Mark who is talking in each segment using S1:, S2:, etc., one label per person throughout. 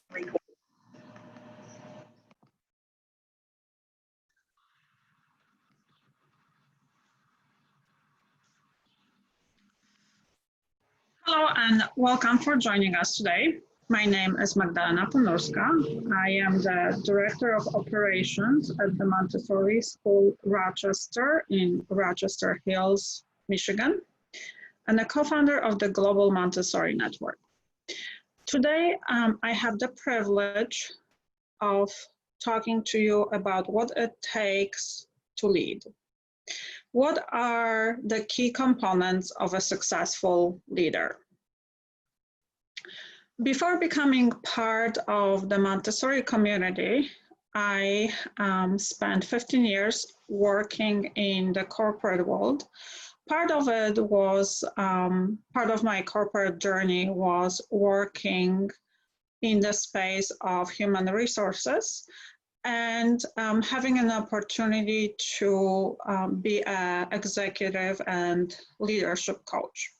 S1: Hello and welcome for joining us today. My name is Magdalena Ponurska. I am the Director of Operations at the Montessori School Rochester in Rochester Hills, Michigan, and the co-founder of the Global Montessori Network. Today, I have the privilege of talking to you about what it takes to lead. What are the key components of a successful leader? Before becoming part of the Montessori community, I spent 15 years working in the corporate world. Part of it was, part of my corporate journey was working in the space of human resources and having an opportunity to be an executive and leadership coach.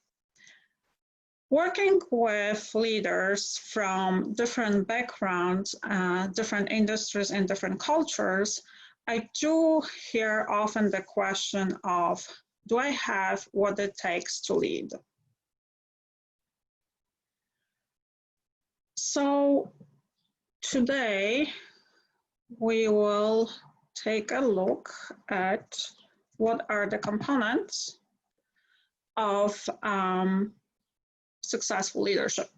S1: Working with leaders from different backgrounds, different industries and different cultures, I do hear often the question of, do I have what it takes to lead? So today, we will take a look at what are the components of successful leadership.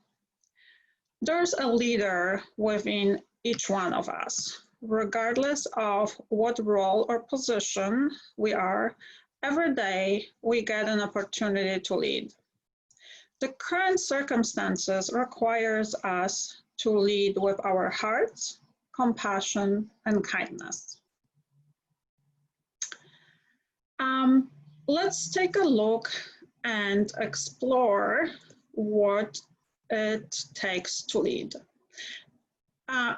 S1: There's a leader within each one of us, regardless of what role or position we are. Every day, we get an opportunity to lead. The current circumstances requires us to lead with our hearts, compassion, and kindness. Let's take a look and explore what it takes to lead.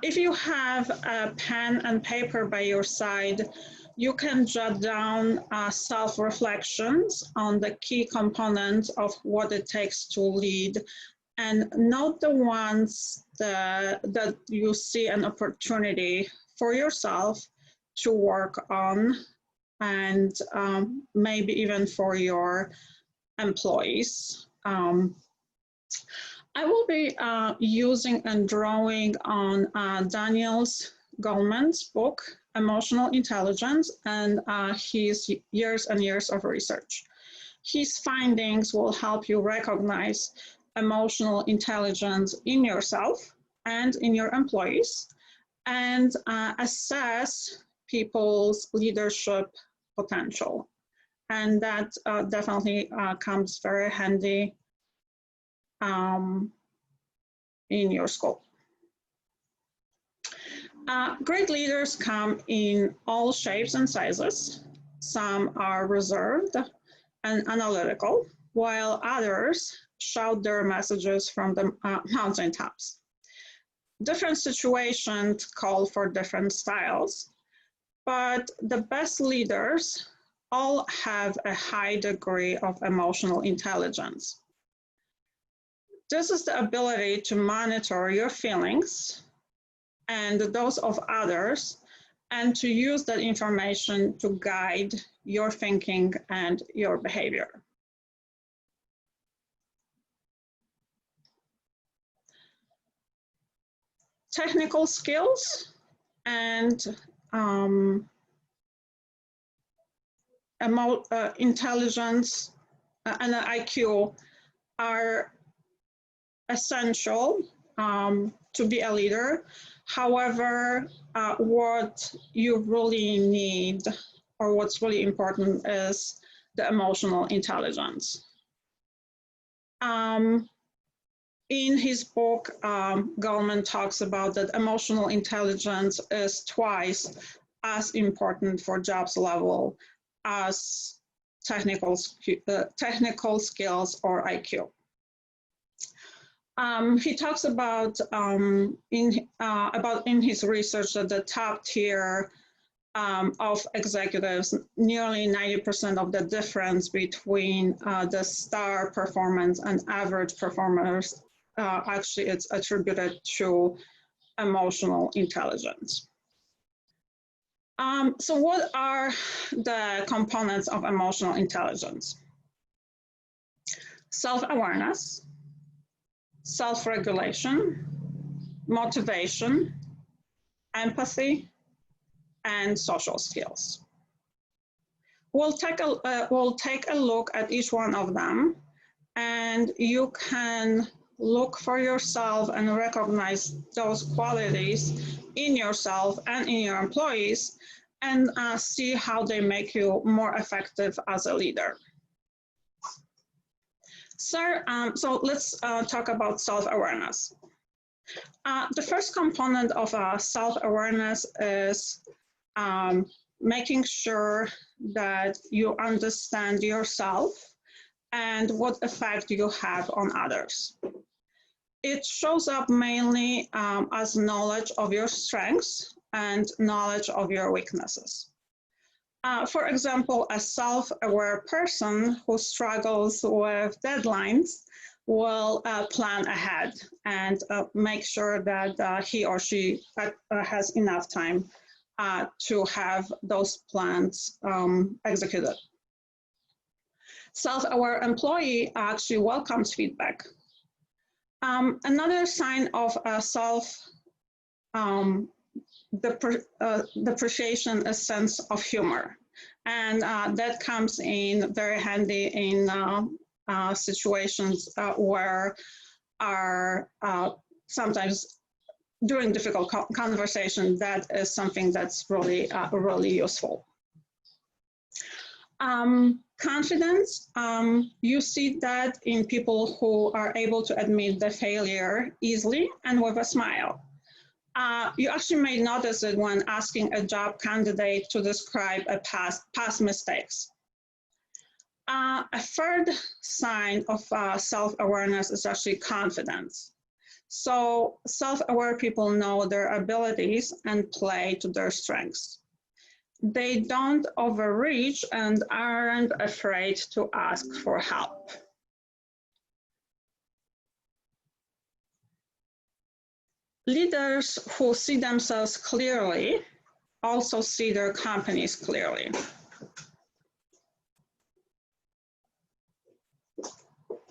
S1: If you have a pen and paper by your side, you can jot down self-reflections on the key components of what it takes to lead, and note the ones that you see an opportunity for yourself to work on, and maybe even for your employees. I will be using and drawing on Daniel Goleman's book, Emotional Intelligence, and his years and years of research. His findings will help you recognize emotional intelligence in yourself and in your employees, and assess people's leadership potential. And that definitely comes very handy in your school. Great leaders come in all shapes and sizes. Some are reserved and analytical, while others shout their messages from the mountaintops. Different situations call for different styles, but the best leaders all have a high degree of emotional intelligence. This is the ability to monitor your feelings and those of others, and to use that information to guide your thinking and your behavior. Technical skills and intelligence and IQ are essential to be a leader. However, what you really need, or what's really important, is the emotional intelligence. In his book, Goleman talks about that emotional intelligence is twice as important for jobs level as technical skills or IQ. He talks about in his research that the top tier of executives, nearly 90% of the difference between the star performance and average performers, actually it's attributed to emotional intelligence. So what are the components of emotional intelligence? Self-awareness, self-regulation, motivation, empathy, and social skills. We'll take a look at each one of them, and you can look for yourself and recognize those qualities in yourself and in your employees, and see how they make you more effective as a leader. So let's talk about self-awareness. The first component of self-awareness is making sure that you understand yourself and what effect you have on others. It shows up mainly as knowledge of your strengths and knowledge of your weaknesses. For example, a self-aware person who struggles with deadlines will plan ahead and make sure that he or she has enough time to have those plans executed. Self-aware employee actually welcomes feedback. Another sign of depreciation is sense of humor, and that comes in very handy in situations where are sometimes during difficult conversation. That is something that's really really useful. Confidence, you see that in people who are able to admit the failure easily and with a smile. You actually may notice it when asking a job candidate to describe a past mistakes. A third sign of self-awareness is actually confidence. So self-aware people know their abilities and play to their strengths. They don't overreach and aren't afraid to ask for help. Leaders who see themselves clearly also see their companies clearly.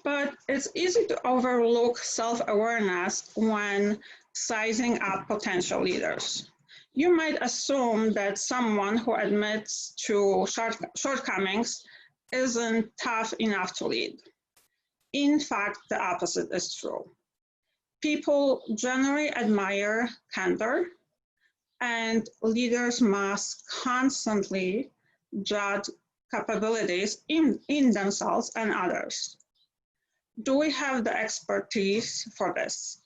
S1: But it's easy to overlook self-awareness when sizing up potential leaders. You might assume that someone who admits to shortcomings isn't tough enough to lead. In fact, the opposite is true. People generally admire candor, and leaders must constantly judge capabilities in themselves and others. Do we have the expertise for this?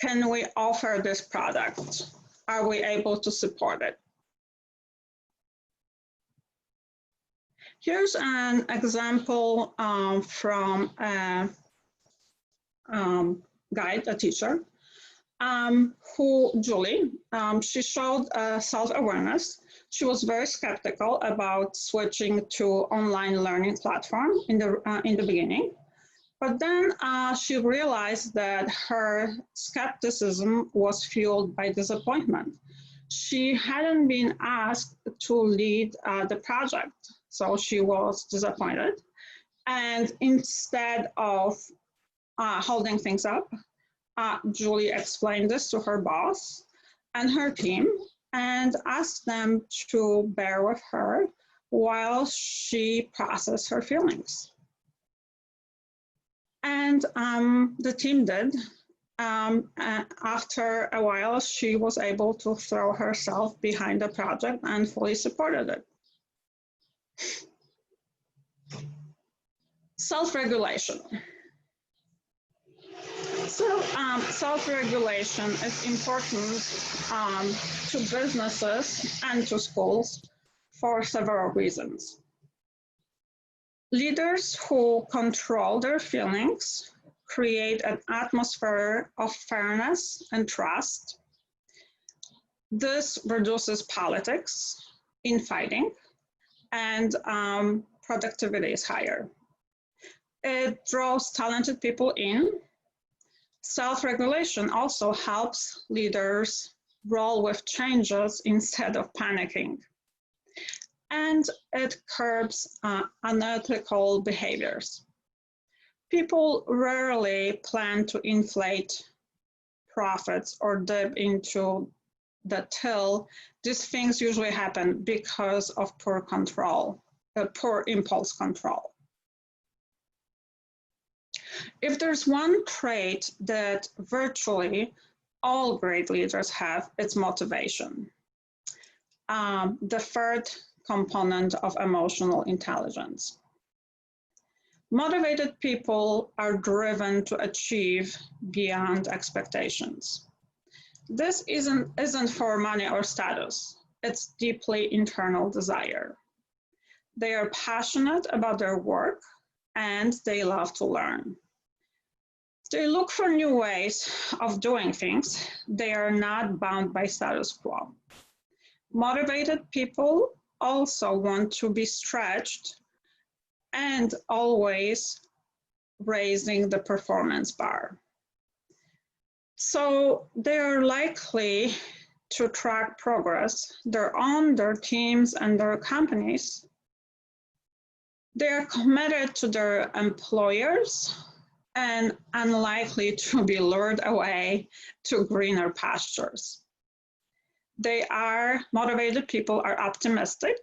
S1: Can we offer this product? Are we able to support it? Here's an example from a guide, a teacher, Julie, she showed self-awareness. She was very skeptical about switching to online learning platform in the beginning. But then she realized that her skepticism was fueled by disappointment. She hadn't been asked to lead the project, so she was disappointed. And instead of holding things up, Julie explained this to her boss and her team and asked them to bear with her while she processed her feelings. And the team did. After a while, she was able to throw herself behind the project and fully supported it. Self-regulation. So self-regulation is important to businesses and to schools for several reasons. Leaders who control their feelings create an atmosphere of fairness and trust. This reduces politics, infighting, and productivity is higher. It draws talented people in. Self-regulation also helps leaders roll with changes instead of panicking. And it curbs unethical behaviors. People rarely plan to inflate profits or dip into the till. These things usually happen because of poor control, poor impulse control. If there's one trait that virtually all great leaders have, it's motivation. The third component of emotional intelligence. Motivated people are driven to achieve beyond expectations. This isn't for money or status. It's deeply internal desire. They are passionate about their work and they love to learn. They look for new ways of doing things. They are not bound by status quo. Motivated people also want to be stretched and always raising the performance bar. So they're likely to track progress, their own, their teams, and their companies. They're committed to their employers and unlikely to be lured away to greener pastures. Motivated people are optimistic,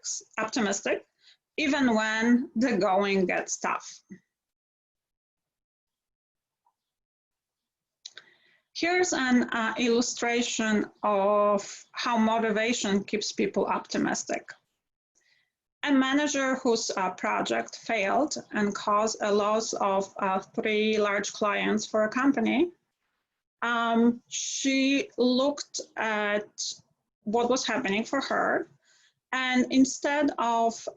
S1: even when the going gets tough. Here's an illustration of how motivation keeps people optimistic. A manager whose project failed and caused a loss of 3 large clients for a company, she looked at what was happening for her, and instead of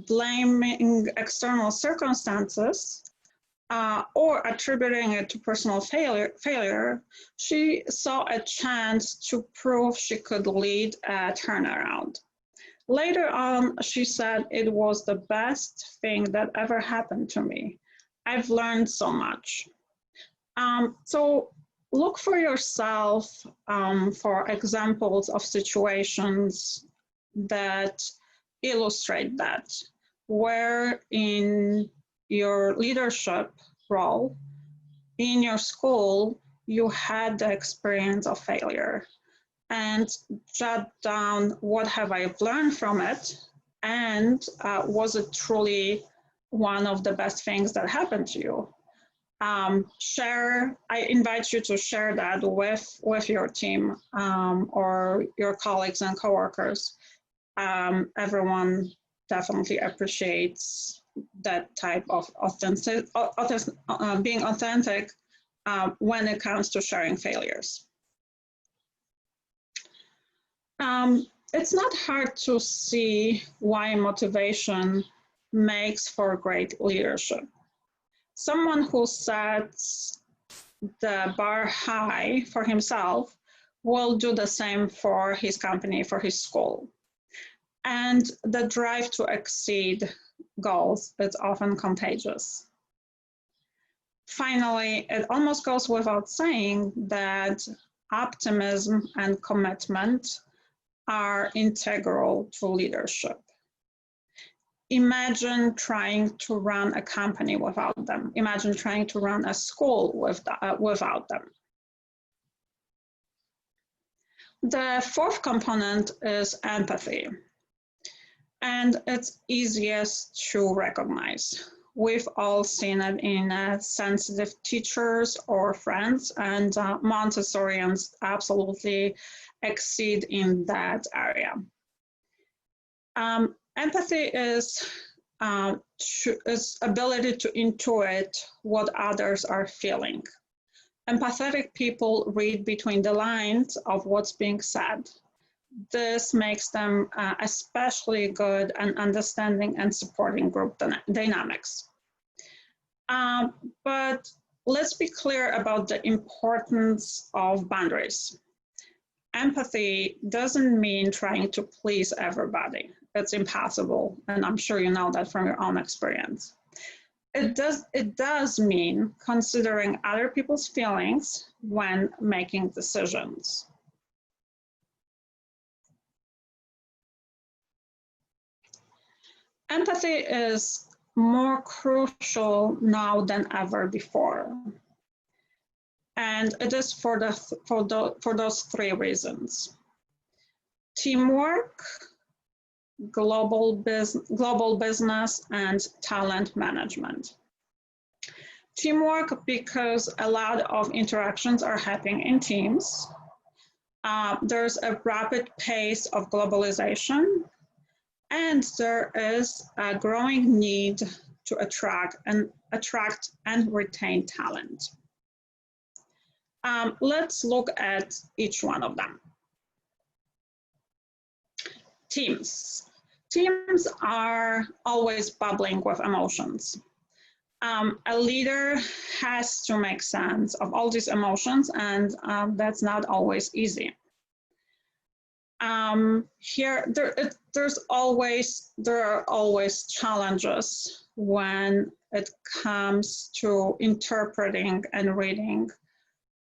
S1: blaming external circumstances or attributing it to personal failure, she saw a chance to prove she could lead a turnaround. Later on, she said, "It was the best thing that ever happened to me. I've learned so much." So look for yourself for examples of situations that illustrate that, where in your leadership role, in your school, you had the experience of failure, and jot down what have I learned from it, and was it truly one of the best things that happened to you? I invite you to share that with your team or your colleagues and coworkers. Everyone definitely appreciates that type of being authentic when it comes to sharing failures. It's not hard to see why motivation makes for great leadership. Someone who sets the bar high for himself will do the same for his company, for his school. And the drive to exceed goals is often contagious. Finally, it almost goes without saying that optimism and commitment are integral to leadership. Imagine trying to run a company without them. Imagine trying to run a school without them. The fourth component is empathy, and it's easiest to recognize. We've all seen it in sensitive teachers or friends, and Montessorians absolutely exceed in that area. Empathy is ability to intuit what others are feeling. Empathetic people read between the lines of what's being said. This makes them especially good at understanding and supporting group dynamics. But let's be clear about the importance of boundaries. Empathy doesn't mean trying to please everybody. It's impossible, and I'm sure you know that from your own experience. it does mean considering other people's feelings when making decisions. Empathy is more crucial now than ever before. And it is for those three reasons: teamwork, global business, and talent management. Teamwork, because a lot of interactions are happening in teams. There's a rapid pace of globalization, and there is a growing need to attract and retain talent. Let's look at each one of them. Teams. Teams are always bubbling with emotions. A leader has to make sense of all these emotions, and that's not always easy. There are always challenges when it comes to interpreting and reading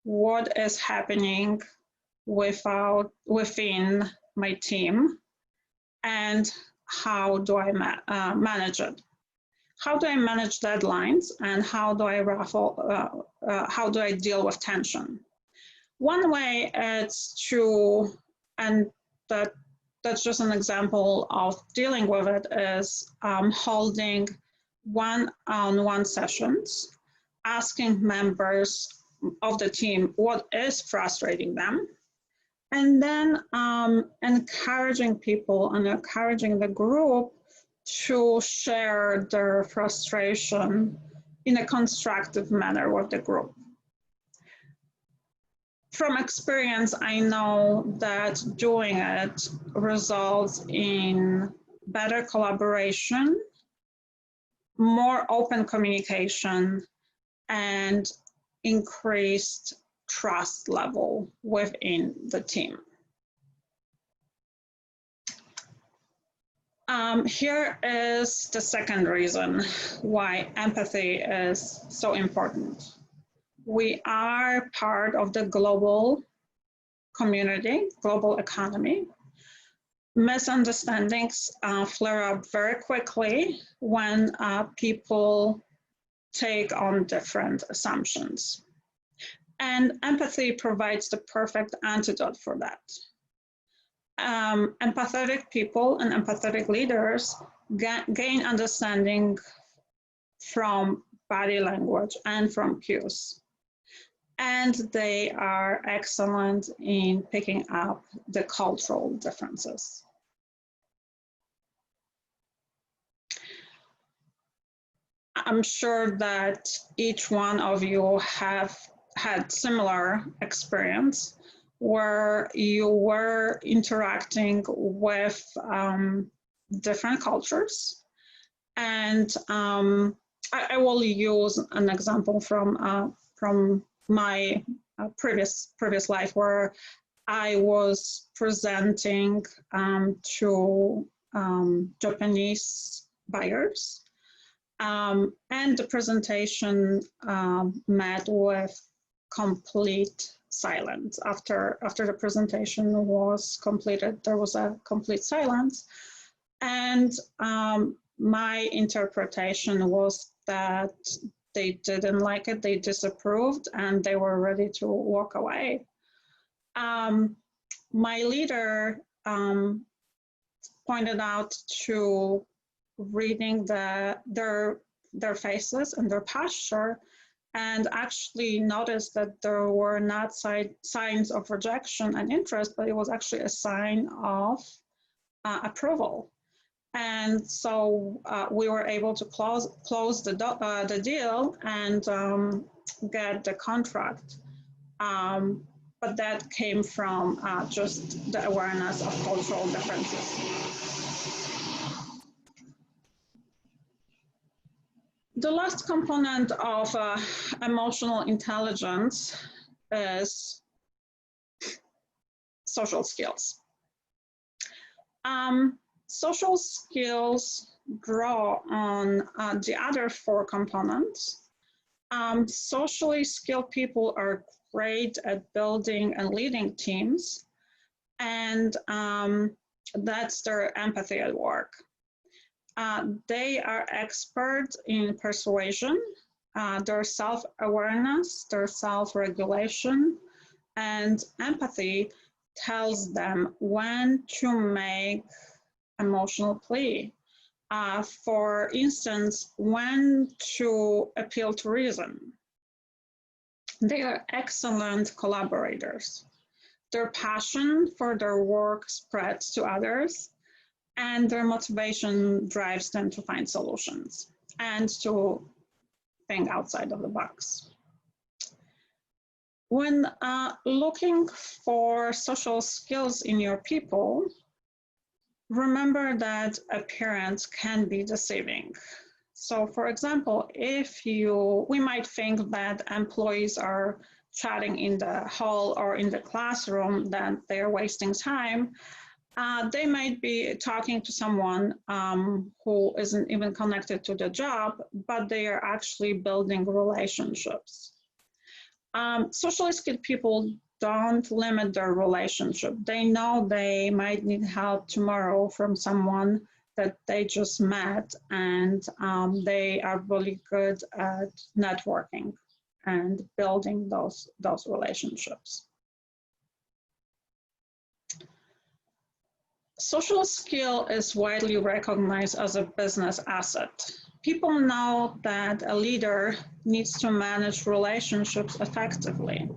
S1: what is happening within my team, and how do I manage it? How do I manage deadlines, and how do I deal with tension? One way is that's just an example of dealing with it, is holding one-on-one sessions, asking members of the team what is frustrating them, and then encouraging people and encouraging the group to share their frustration in a constructive manner with the group. From experience, I know that doing it results in better collaboration, more open communication, and increased trust level within the team. Here is the second reason why empathy is so important. We are part of the global community, global economy. Misunderstandings flare up very quickly when people take on different assumptions. And empathy provides the perfect antidote for that. Empathetic people and empathetic leaders gain understanding from body language and from cues. And they are excellent in picking up the cultural differences. I'm sure that each one of you have had similar experience where you were interacting with different cultures. And I will use an example from my previous life, where I was presenting to Japanese buyers. And the presentation met with complete silence. After the presentation was completed, there was a complete silence. And my interpretation was that they didn't like it, they disapproved, and they were ready to walk away. My leader pointed out to reading their faces and their posture, and actually noticed that there were not signs of rejection and interest, but it was actually a sign of approval. And so we were able to close the deal and get the contract. But that came from just the awareness of cultural differences. The last component of emotional intelligence is social skills. Social skills draw on the other four components, socially skilled people are great at building and leading teams, and that's their empathy at work. They are experts in persuasion, their self-awareness, their self-regulation, and empathy tells them when to make emotional plea. For instance, when to appeal to reason. They are excellent collaborators. Their passion for their work spreads to others, and their motivation drives them to find solutions and to think outside of the box. When looking for social skills in your people, remember that appearance can be deceiving. So for example, we might think that employees are chatting in the hall or in the classroom, that they're wasting time. They might be talking to someone who isn't even connected to the job, but they are actually building relationships. Socially skilled people don't limit their relationship. They know they might need help tomorrow from someone that they just met, and they are really good at networking and building those relationships. Social skill is widely recognized as a business asset. People know that a leader needs to manage relationships effectively.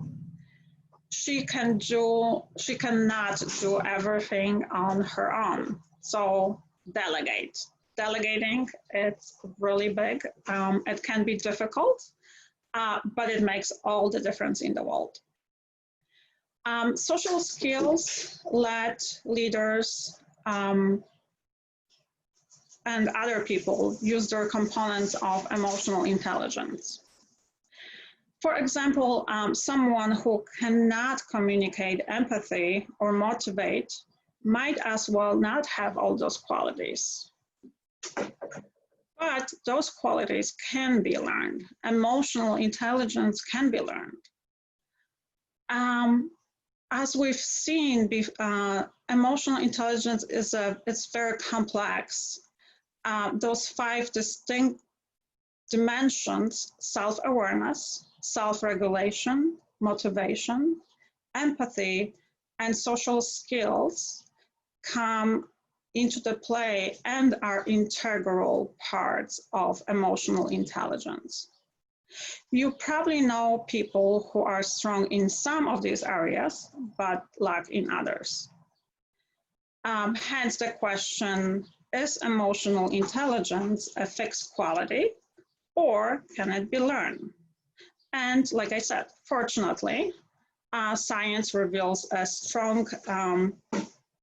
S1: She cannot do everything on her own. So delegate. Delegating, it's really big. It can be difficult, but it makes all the difference in the world. Social skills let leaders and other people use their components of emotional intelligence. For example, someone who cannot communicate empathy or motivate might as well not have all those qualities. But those qualities can be learned. Emotional intelligence can be learned. As we've seen, emotional intelligence it's very complex. Those 5 distinct dimensions: self-awareness, self-regulation, motivation, empathy, and social skills come into the play and are integral parts of emotional intelligence. You probably know people who are strong in some of these areas, but lack in others. Hence the question, is emotional intelligence a fixed quality, or can it be learned? And like I said, fortunately, science reveals a strong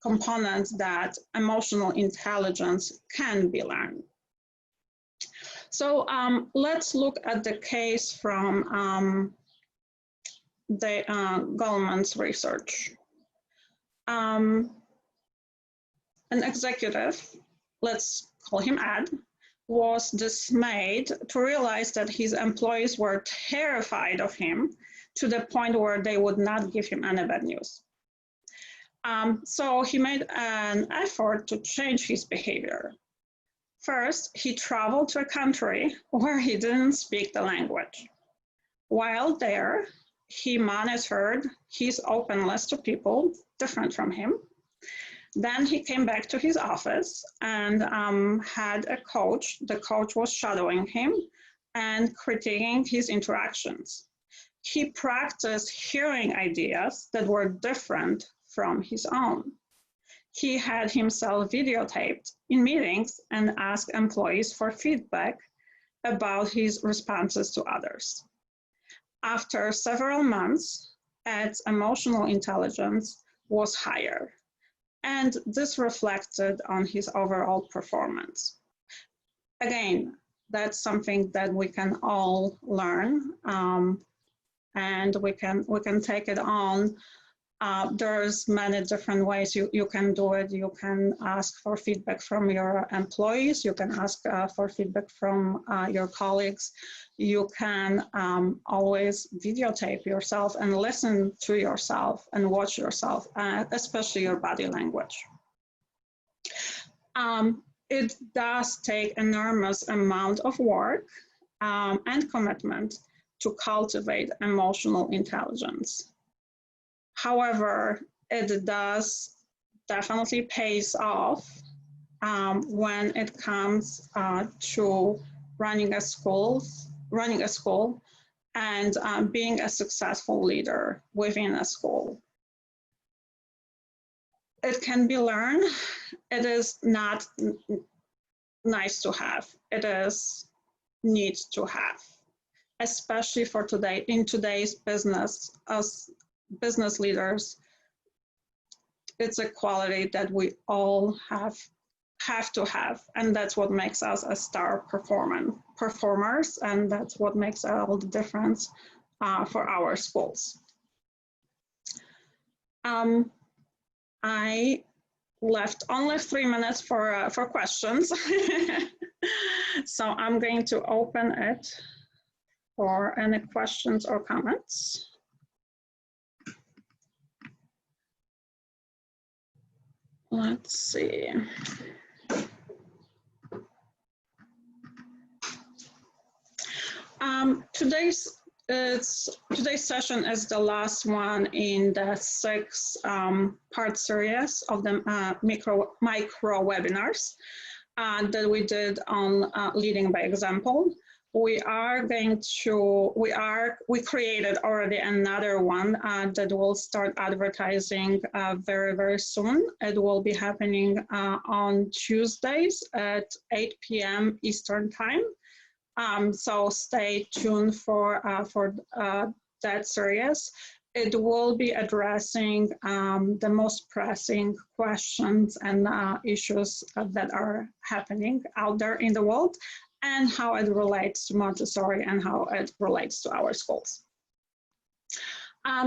S1: component that emotional intelligence can be learned. So let's look at the case from the Goldman's research. An executive, let's call him Ed, was dismayed to realize that his employees were terrified of him to the point where they would not give him any bad news. So he made an effort to change his behavior. First, he traveled to a country where he didn't speak the language. While there, he monitored his openness to people different from him. Then he came back to his office and had a coach. The coach was shadowing him and critiquing his interactions. He practiced hearing ideas that were different from his own. He had himself videotaped in meetings and asked employees for feedback about his responses to others. After several months, Ed's emotional intelligence was higher, and this reflected on his overall performance. Again, that's something that we can all learn, and we can take it on There's many different ways you can do it. You can ask for feedback from your employees. You can ask for feedback from your colleagues. You can always videotape yourself and listen to yourself and watch yourself, especially your body language. It does take enormous amount of work and commitment to cultivate emotional intelligence. However, it does definitely pays off when it comes to running a school and being a successful leader within a school. It can be learned. It is not nice to have. It is need to have, especially for today. In today's business, as business leaders, it's a quality that we all have to have, and that's what makes us a star performers, and that's what makes all the difference for our schools. I left only 3 minutes for questions, so I'm going to open it for any questions or comments. Let's see. Today's session is the last one in the 6-part series of the micro webinars that we did on leading by example. We created already another one that will start advertising very, very soon. It will be happening on Tuesdays at 8 p.m. Eastern time. So stay tuned for that series. It will be addressing the most pressing questions and issues that are happening out there in the world, and how it relates to Montessori and how it relates to our schools.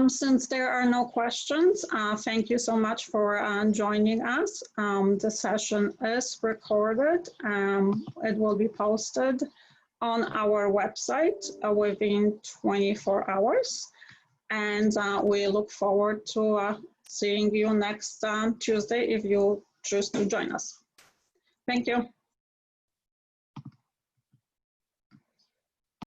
S1: Since there are no questions, thank you so much for joining us. The session is recorded. It will be posted on our website within 24 hours. And we look forward to seeing you next Tuesday if you choose to join us. Thank you.